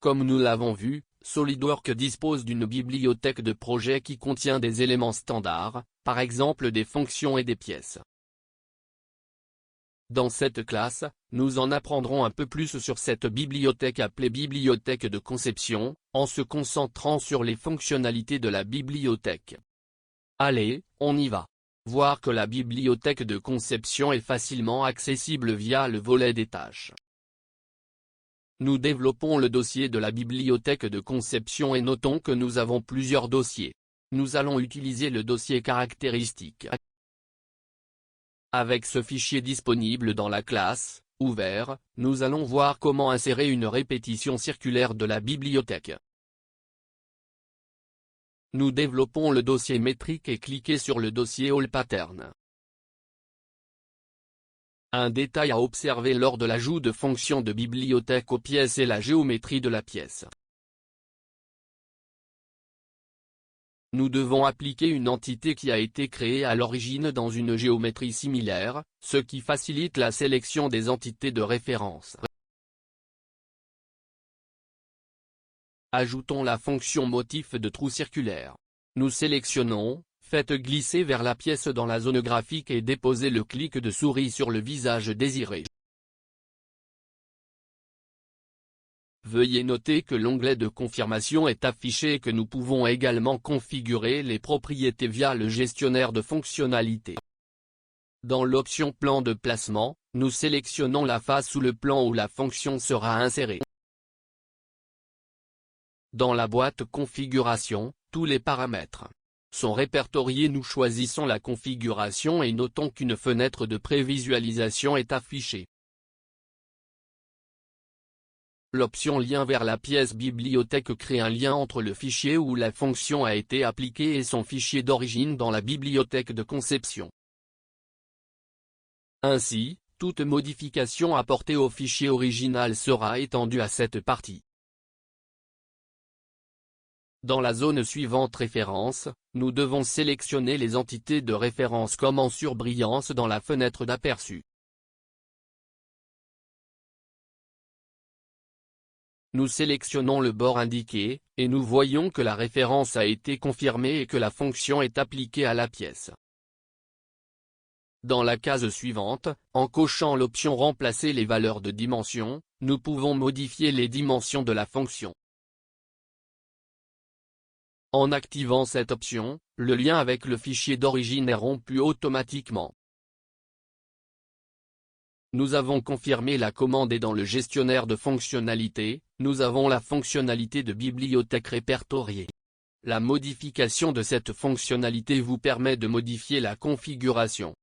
Comme nous l'avons vu, SolidWorks dispose d'une bibliothèque de projet qui contient des éléments standards, par exemple des fonctions et des pièces. Dans cette classe, nous en apprendrons un peu plus sur cette bibliothèque appelée bibliothèque de conception, en se concentrant sur les fonctionnalités de la bibliothèque. Allez, on y va. Voir que la bibliothèque de conception est facilement accessible via le volet des tâches. Nous développons le dossier de la bibliothèque de conception et notons que nous avons plusieurs dossiers. Nous allons utiliser le dossier caractéristiques. Avec ce fichier disponible dans la classe, ouvert, nous allons voir comment insérer une répétition circulaire de la bibliothèque. Nous développons le dossier métrique et cliquez sur le dossier All Pattern. Un détail à observer lors de l'ajout de fonctions de bibliothèque aux pièces est la géométrie de la pièce. Nous devons appliquer une entité qui a été créée à l'origine dans une géométrie similaire, ce qui facilite la sélection des entités de référence. Ajoutons la fonction motif de trou circulaire. Nous sélectionnons, faites glisser vers la pièce dans la zone graphique et déposez le clic de souris sur le visage désiré. Veuillez noter que l'onglet de confirmation est affiché et que nous pouvons également configurer les propriétés via le gestionnaire de fonctionnalités. Dans l'option plan de placement, nous sélectionnons la face sous le plan où la fonction sera insérée. Dans la boîte configuration, tous les paramètres sont répertoriés. Nous choisissons la configuration et notons qu'une fenêtre de prévisualisation est affichée. L'option lien vers la pièce bibliothèque crée un lien entre le fichier où la fonction a été appliquée et son fichier d'origine dans la bibliothèque de conception. Ainsi, toute modification apportée au fichier original sera étendue à cette partie. Dans la zone suivante référence, nous devons sélectionner les entités de référence comme en surbrillance dans la fenêtre d'aperçu. Nous sélectionnons le bord indiqué, et nous voyons que la référence a été confirmée et que la fonction est appliquée à la pièce. Dans la case suivante, en cochant l'option Remplacer les valeurs de dimension, nous pouvons modifier les dimensions de la fonction. En activant cette option, le lien avec le fichier d'origine est rompu automatiquement. Nous avons confirmé la commande et dans le gestionnaire de fonctionnalités, nous avons la fonctionnalité de bibliothèque répertoriée. La modification de cette fonctionnalité vous permet de modifier la configuration.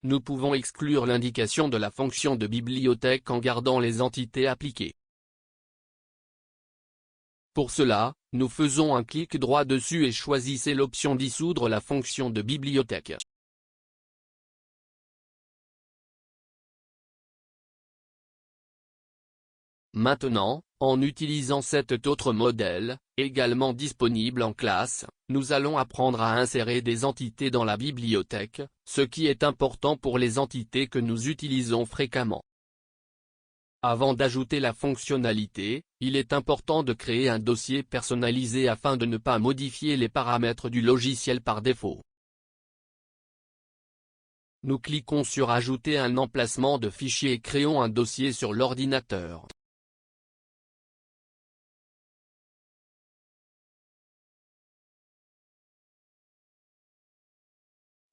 Nous pouvons exclure l'indication de la fonction de bibliothèque en gardant les entités appliquées. Pour cela, nous faisons un clic droit dessus et choisissez l'option Dissoudre la fonction de bibliothèque. Maintenant, en utilisant cet autre modèle, également disponible en classe, nous allons apprendre à insérer des entités dans la bibliothèque, ce qui est important pour les entités que nous utilisons fréquemment. Avant d'ajouter la fonctionnalité, il est important de créer un dossier personnalisé afin de ne pas modifier les paramètres du logiciel par défaut. Nous cliquons sur Ajouter un emplacement de fichier et créons un dossier sur l'ordinateur.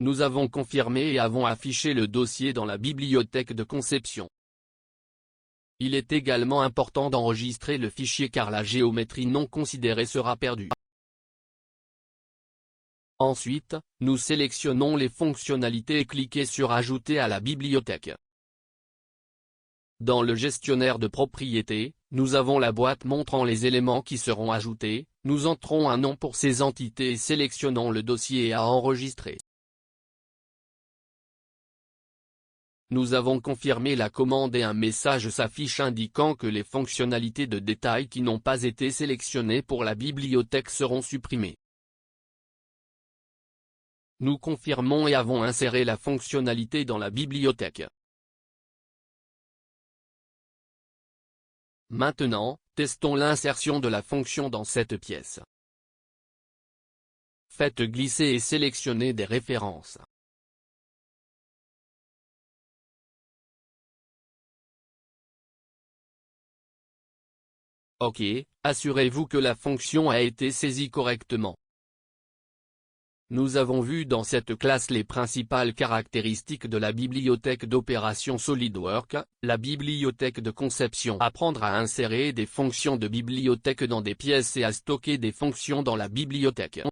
Nous avons confirmé et avons affiché le dossier dans la bibliothèque de conception. Il est également important d'enregistrer le fichier car la géométrie non considérée sera perdue. Ensuite, nous sélectionnons les fonctionnalités et cliquez sur Ajouter à la bibliothèque. Dans le gestionnaire de propriétés, nous avons la boîte montrant les éléments qui seront ajoutés, nous entrons un nom pour ces entités et sélectionnons le dossier à enregistrer. Nous avons confirmé la commande et un message s'affiche indiquant que les fonctionnalités de détail qui n'ont pas été sélectionnées pour la bibliothèque seront supprimées. Nous confirmons et avons inséré la fonctionnalité dans la bibliothèque. Maintenant, Testons l'insertion de la fonction dans cette pièce. Faites glisser et sélectionnez des références. OK, assurez-vous que la fonction a été saisie correctement. Nous avons vu dans cette classe les principales caractéristiques de la bibliothèque d'opération SolidWorks, la bibliothèque de conception. Apprendre à insérer des fonctions de bibliothèque dans des pièces et à stocker des fonctions dans la bibliothèque.